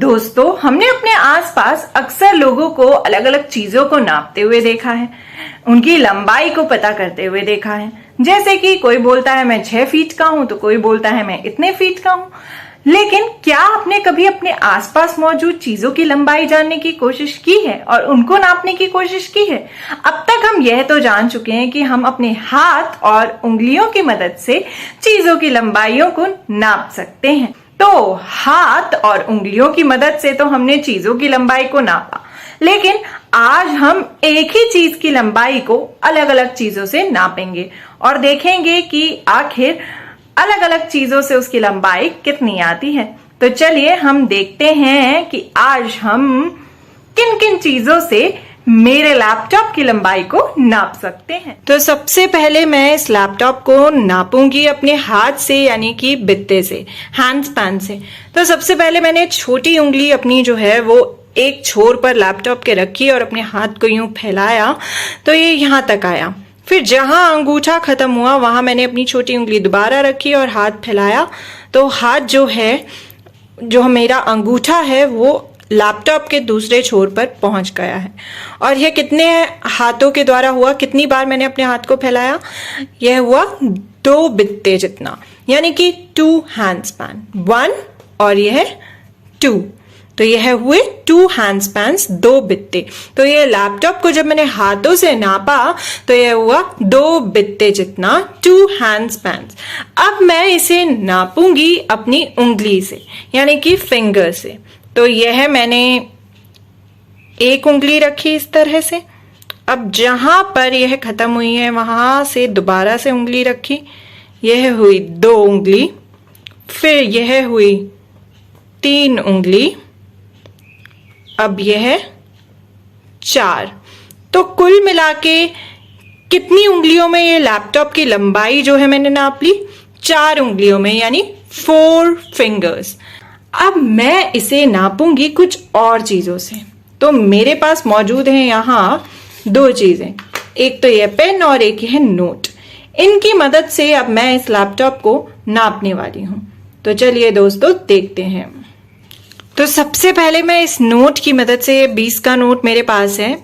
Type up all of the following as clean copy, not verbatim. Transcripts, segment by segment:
दोस्तों, हमने अपने आसपास अक्सर लोगों को अलग अलग चीजों को नापते हुए देखा है, उनकी लंबाई को पता करते हुए देखा है। जैसे कि कोई बोलता है मैं 6 फीट का हूं तो कोई बोलता है मैं इतने फीट का हूं। लेकिन क्या आपने कभी अपने आसपास मौजूद चीजों की लंबाई जानने की कोशिश की है और उनको नापने की कोशिश की है? अब तक हम यह तो जान चुके हैं कि हम अपने हाथ और उंगलियों की मदद से चीजों की लंबाइयों को नाप सकते हैं। तो हाथ और उंगलियों की मदद से तो हमने चीजों की लंबाई को नापा, लेकिन आज हम एक ही चीज की लंबाई को अलग अलग चीजों से नापेंगे और देखेंगे कि आखिर अलग अलग चीजों से उसकी लंबाई कितनी आती है। तो चलिए हम देखते हैं कि आज हम किन किन चीजों से मेरे लैपटॉप की लंबाई को नाप सकते हैं। तो सबसे पहले मैं इस लैपटॉप को नापूंगी अपने हाथ से, यानी कि बित्ते से, हैंड स्पैन से। तो सबसे पहले मैंने छोटी उंगली अपनी जो है वो एक छोर पर लैपटॉप के रखी और अपने हाथ को यूं फैलाया तो ये यहाँ तक आया। फिर जहां अंगूठा खत्म हुआ वहां मैंने अपनी छोटी उंगली दोबारा रखी और हाथ फैलाया तो हाथ जो है, जो मेरा अंगूठा है, वो लैपटॉप के दूसरे छोर पर पहुंच गया है। और यह कितने हाथों के द्वारा हुआ, कितनी बार मैंने अपने हाथ को फैलाया? यह हुआ 2 बित्ते जितना, यानी कि 2 हैंड स्पैन, 1 और यह 2। तो यह हुए 2 हैंड स्पैन्स, 2 बित्ते। तो यह लैपटॉप को जब मैंने हाथों से नापा तो यह हुआ 2 बित्ते जितना, 2 हैंड स्पैन्स। अब मैं इसे नापूंगी अपनी उंगली से, यानी कि फिंगर से। तो यह मैंने एक उंगली रखी इस तरह से। अब जहां पर यह खत्म हुई है वहां से दोबारा से उंगली रखी, यह हुई 2 उंगली, फिर यह हुई 3 उंगली, अब यह 4। तो कुल मिला के कितनी उंगलियों में ये लैपटॉप की लंबाई जो है मैंने नाप ली? 4 उंगलियों में, यानी 4 फिंगर्स। अब मैं इसे नापूंगी कुछ और चीजों से। तो मेरे पास मौजूद है यहाँ 2 चीजें, एक तो यह पेन और एक यह नोट। इनकी मदद से अब मैं इस लैपटॉप को नापने वाली हूं। तो चलिए दोस्तों देखते हैं। तो सबसे पहले मैं इस नोट की मदद से, 20 का नोट मेरे पास है,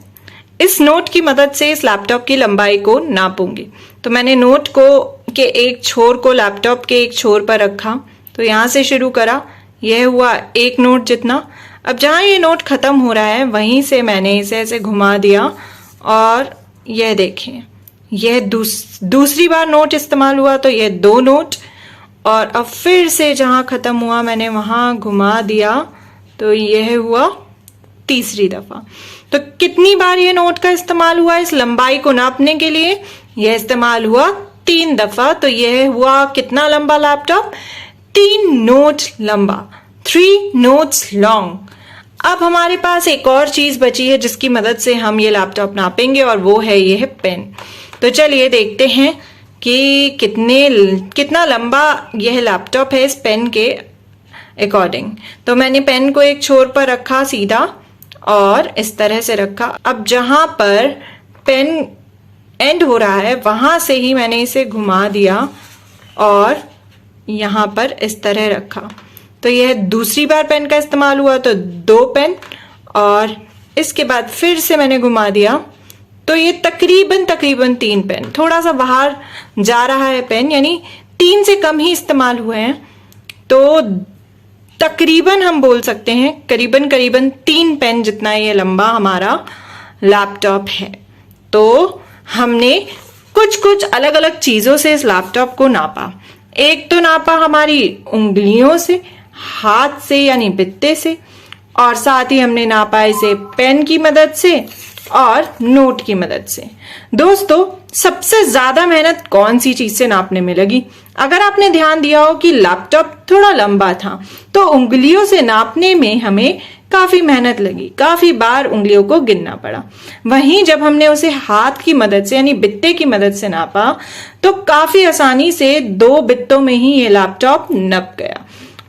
इस नोट की मदद से इस लैपटॉप की लंबाई को नापूंगी। तो मैंने नोट को के एक छोर को लैपटॉप के एक छोर पर रखा, तो यहां से शुरू करा, यह हुआ 1 नोट जितना। अब जहां ये नोट खत्म हो रहा है वहीं से मैंने इसे ऐसे घुमा दिया और यह देखें, यह दूसरी बार नोट इस्तेमाल हुआ तो यह 2 नोट। और अब फिर से जहां खत्म हुआ मैंने वहां घुमा दिया तो यह हुआ तीसरी दफा। तो कितनी बार यह नोट का इस्तेमाल हुआ इस लंबाई को नापने के लिए? यह इस्तेमाल हुआ 3 दफा। तो यह हुआ कितना लंबा लैपटॉप? 3 नोट लंबा, 3 नोट्स लॉन्ग। अब हमारे पास एक और चीज बची है जिसकी मदद से हम ये लैपटॉप नापेंगे और वो है यह पेन। तो चलिए देखते हैं कि कितना लंबा यह लैपटॉप है इस पेन के अकॉर्डिंग। तो मैंने पेन को एक छोर पर रखा सीधा और इस तरह से रखा। अब जहां पर पेन एंड हो रहा है वहां से ही मैंने इसे घुमा दिया और यहां पर इस तरह रखा। तो यह दूसरी बार पेन का इस्तेमाल हुआ तो 2 पेन, और इसके बाद फिर से मैंने घुमा दिया तो ये तकरीबन 3 पेन। थोड़ा सा बाहर जा रहा है पेन, यानी 3 से कम ही इस्तेमाल हुए हैं। तो तकरीबन हम बोल सकते हैं करीबन 3 पेन जितना ये लंबा हमारा लैपटॉप है। तो हमने कुछ अलग अलग चीजों से इस लैपटॉप को नापा। एक तो नापा हमारी उंगलियों से, हाथ से यानी बित्ते से, और साथ ही हमने नापा इसे पेन की मदद से और नोट की मदद से। दोस्तों, सबसे ज्यादा मेहनत कौन सी चीज से नापने में लगी? अगर आपने ध्यान दिया हो कि लैपटॉप थोड़ा लंबा था तो उंगलियों से नापने में हमें काफी मेहनत लगी, काफी बार उंगलियों को गिनना पड़ा। वहीं जब हमने उसे हाथ की मदद से यानी बित्ते की मदद से नापा तो काफी आसानी से 2 बित्तों में ही ये लैपटॉप नप गया।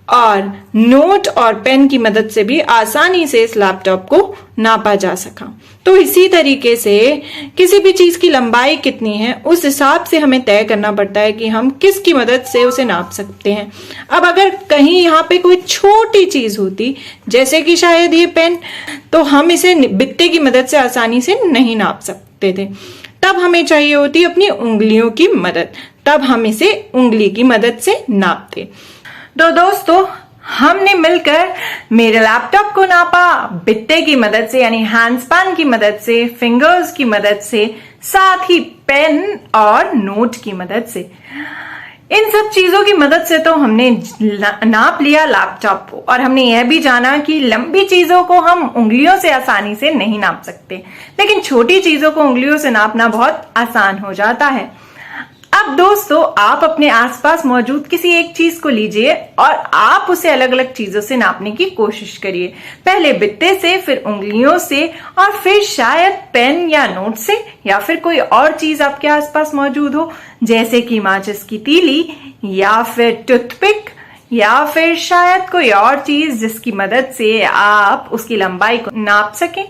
और नोट और पेन की मदद से भी आसानी से इस लैपटॉप को नापा जा सका। तो इसी तरीके से किसी भी चीज की लंबाई कितनी है उस हिसाब से हमें तय करना पड़ता है कि हम किसकी मदद से उसे नाप सकते हैं। अब अगर कहीं यहाँ पे कोई छोटी चीज होती, जैसे कि शायद ये पेन, तो हम इसे बित्ते की मदद से आसानी से नहीं नाप सकते थे। तब हमें चाहिए होती अपनी उंगलियों की मदद, तब हम इसे उंगली की मदद से नापते। तो दोस्तों, हमने मिलकर मेरे लैपटॉप को नापा बित्ते की मदद से, यानी हैंडस्पैन की मदद से, फिंगर्स की मदद से, साथ ही पेन और नोट की मदद से। इन सब चीजों की मदद से तो हमने नाप लिया लैपटॉप को, और हमने यह भी जाना कि लंबी चीजों को हम उंगलियों से आसानी से नहीं नाप सकते, लेकिन छोटी चीजों को उंगलियों से नापना बहुत आसान हो जाता है। अब दोस्तों, आप अपने आसपास मौजूद किसी एक चीज को लीजिए और आप उसे अलग अलग चीजों से नापने की कोशिश करिए। पहले बित्ते से, फिर उंगलियों से, और फिर शायद पेन या नोट से, या फिर कोई और चीज आपके आसपास मौजूद हो, जैसे कि माचिस की तीली, या फिर टूथपिक, या फिर शायद कोई और चीज जिसकी मदद से आप उसकी लंबाई को नाप सकें।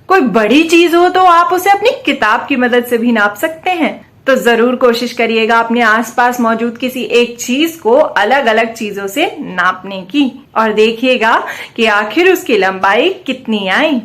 कोई बड़ी चीज हो तो आप उसे अपनी किताब की मदद से भी नाप सकते हैं। तो जरूर कोशिश करिएगा अपने आसपास मौजूद किसी एक चीज को अलग अलग चीजों से नापने की, और देखिएगा कि आखिर उसकी लंबाई कितनी आई।